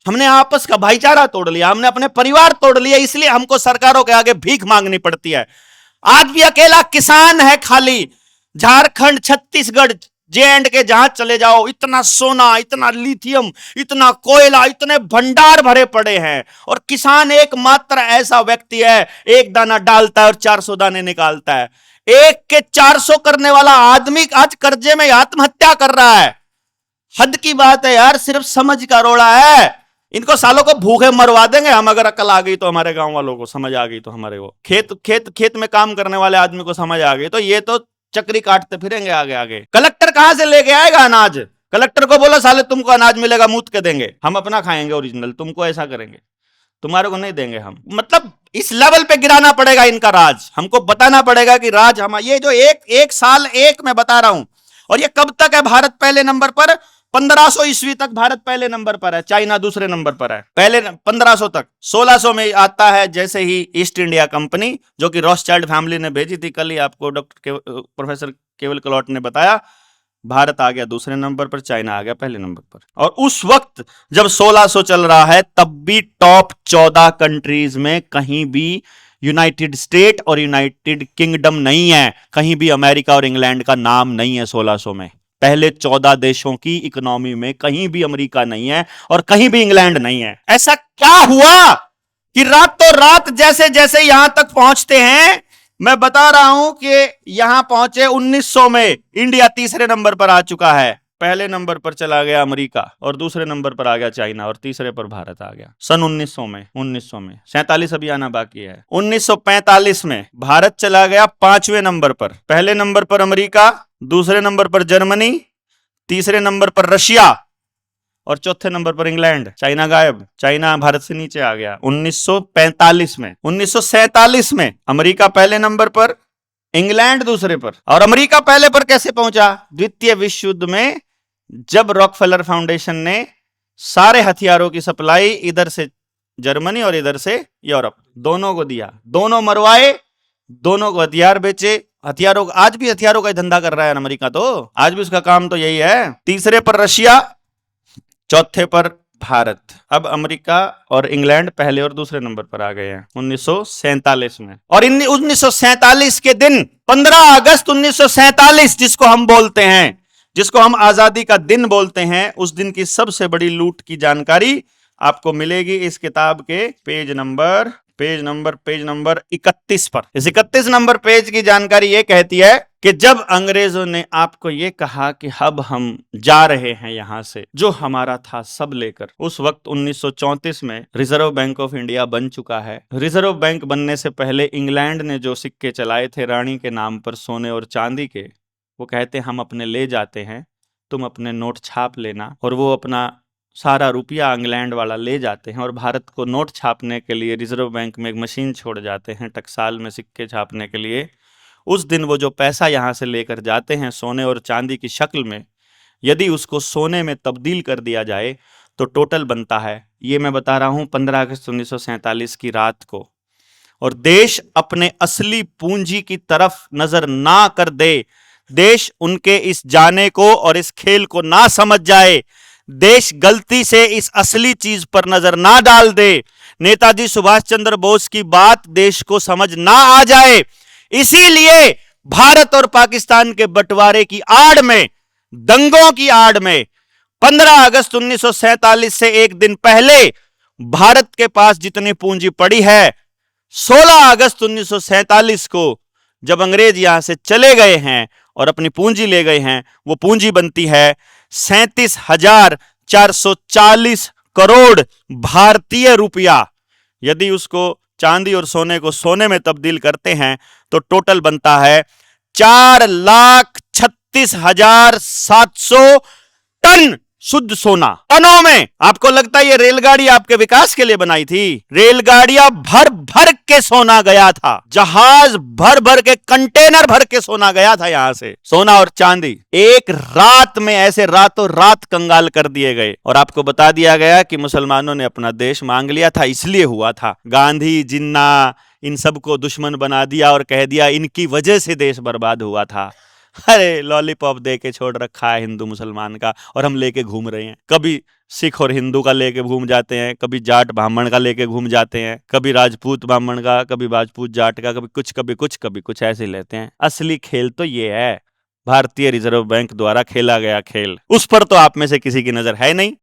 हमने आपस का भाईचारा तोड़ लिया, हमने अपने परिवार तोड़ लिया, इसलिए हमको सरकारों के आगे भीख मांगनी पड़ती है। आज भी अकेला किसान है खाली, झारखंड, छत्तीसगढ़, जे एंड के जहां चले जाओ, इतना सोना, इतना लिथियम, इतना कोयला, इतने भंडार भरे पड़े हैं, और किसान एकमात्र ऐसा व्यक्ति है, एक दाना डालता है और 400 दाने निकालता है। एक के 400 करने वाला आदमी आज कर्जे में आत्महत्या कर रहा है। हद की बात है यार, सिर्फ समझ का रोड़ा है। इनको सालों को भूखे मरवा देंगे हम, अगर अकल आ गई तो, हमारे गांव वालों को समझ आ गई तो, हमारे को खेत में काम करने वाले आदमी को समझ आ गई तो, ये तो चक्री काटते फिरेंगे आगे आगे। कलेक्टर कहां से लेके आएगा अनाज? कलेक्टर को बोलो साले तुमको अनाज मिलेगा, मूत के देंगे, हम अपना खाएंगे ओरिजिनल, तुमको ऐसा करेंगे, तुम्हारे को नहीं देंगे हम। मतलब इस लेवल पे गिराना पड़ेगा इनका राज, हमको बताना पड़ेगा कि राज हम, ये जो एक साल एक मैं बता रहा हूं, और ये कब तक है भारत पहले नंबर पर? 1500 ईस्वी तक भारत पहले नंबर पर है, चाइना दूसरे नंबर पर है, पहले 1500 तक। 1600 में आता है जैसे ही ईस्ट इंडिया कंपनी, जो कि रॉथस्चाइल्ड फैमिली ने भेजी थी, कल ही आपको प्रोफेसर केवल कलौट ने बताया। भारत आ गया दूसरे नंबर पर, चाइना आ गया पहले नंबर पर। और उस वक्त जब 1600 चल रहा है, तब भी टॉप 14 कंट्रीज में कहीं भी यूनाइटेड स्टेट और यूनाइटेड किंगडम नहीं है, कहीं भी अमेरिका और इंग्लैंड का नाम नहीं है। 1600 में पहले 14 देशों की इकोनॉमी में कहीं भी अमेरिका नहीं है और कहीं भी इंग्लैंड नहीं है। ऐसा क्या हुआ कि रातों रात जैसे जैसे यहां तक पहुंचते हैं, मैं बता रहा हूं कि यहां पहुंचे 1900 में इंडिया तीसरे नंबर पर आ चुका है, पहले नंबर पर चला गया अमेरिका, और दूसरे नंबर पर आ गया चाइना, और तीसरे पर भारत आ गया सन 1900 में। 47 अभी आना बाकी है। 1945 में भारत चला गया 5वें नंबर पर, पहले नंबर पर अमेरिका, दूसरे नंबर पर जर्मनी, तीसरे नंबर पर रशिया, और चौथे नंबर पर इंग्लैंड। चाइना गायब, चाइना भारत से नीचे आ गया 1945 में। 1947 में अमेरिका पहले नंबर पर, इंग्लैंड दूसरे पर। और अमेरिका पहले पर कैसे पहुंचा? द्वितीय विश्व युद्ध में जब रॉकफेलर फाउंडेशन ने सारे हथियारों की सप्लाई इधर से जर्मनी और इधर से यूरोप दोनों को दिया, दोनों मरवाए, दोनों को हथियार बेचे। हथियारों, आज भी हथियारों का धंधा कर रहा है अमेरिका, तो आज भी उसका काम तो यही है। तीसरे पर रशिया, चौथे पर भारत। अब अमेरिका और इंग्लैंड पहले और दूसरे नंबर पर आ गए हैं 1947 में। और 1947 के दिन 15 अगस्त 1947, जिसको हम बोलते हैं, जिसको हम आजादी का दिन बोलते हैं, उस दिन की सबसे बड़ी लूट की जानकारी आपको मिलेगी इस किताब के पेज नंबर 31 पर। इस 31 नंबर पेज की जानकारी ये कहती है कि जब अंग्रेजों ने आपको ये कहा कि अब हम जा रहे हैं यहां से, जो हमारा था सब लेकर, उस वक्त 1934 में रिजर्व बैंक ऑफ इंडिया बन चुका है। रिजर्व बैंक बनने से पहले इंग्लैंड ने जो सिक्के चलाए थे रानी के नाम पर, सोने और चांदी के, वो कहते हम अपने ले जाते हैं, तुम अपने नोट छाप लेना। और वो अपना सारा रुपया इंग्लैंड वाला ले जाते हैं, और भारत को नोट छापने के लिए रिजर्व बैंक में एक मशीन छोड़ जाते हैं टकसाल में सिक्के छापने के लिए। उस दिन वो जो पैसा यहाँ से लेकर जाते हैं सोने और चांदी की शक्ल में, यदि उसको सोने में तब्दील कर दिया जाए तो टोटल बनता है, ये मैं बता रहा हूँ 15 अगस्त 1947 की रात को। और देश अपने असली पूंजी की तरफ नजर ना कर दे, देश उनके इस जाने को और इस खेल को ना समझ जाए, देश गलती से इस असली चीज पर नजर ना डाल दे, नेताजी सुभाष चंद्र बोस की बात देश को समझ ना आ जाए, इसीलिए भारत और पाकिस्तान के बंटवारे की आड़ में, दंगों की आड़ में 15 अगस्त 1947 से एक दिन पहले भारत के पास जितनी पूंजी पड़ी है, 16 अगस्त 1947 को जब अंग्रेज यहां से चले गए हैं और अपनी पूंजी ले गए हैं, वो पूंजी बनती है 37,440 करोड़ भारतीय रुपया। यदि उसको चांदी और सोने को सोने में तब्दील करते हैं तो टोटल बनता है 4,36,700 टन शुद्ध सोना। टनों में। आपको लगता है ये रेलगाड़ी आपके विकास के लिए बनाई थी? रेलगाड़ियां भर भर के सोना गया था, जहाज भर भर के, कंटेनर भर के सोना गया था यहां से, सोना और चांदी। एक रात में ऐसे रातों रात कंगाल कर दिए गए। और आपको बता दिया गया कि मुसलमानों ने अपना देश मांग लिया था, इसलिए हुआ था। गांधी, जिन्ना, इन सबको दुश्मन बना दिया और कह दिया इनकी वजह से देश बर्बाद हुआ था। अरे लॉलीपॉप दे के छोड़ रखा है हिंदू मुसलमान का, और हम लेके घूम रहे हैं। कभी सिख और हिंदू का लेके घूम जाते हैं, कभी जाट ब्राह्मण का लेके घूम जाते हैं, कभी राजपूत ब्राह्मण का, कभी राजपूत जाट का, कभी कुछ कभी कुछ कभी कुछ, ऐसे लेते हैं। असली खेल तो ये है, भारतीय रिजर्व बैंक द्वारा खेला गया खेल। उस पर तो आप में से किसी की नजर है नहीं।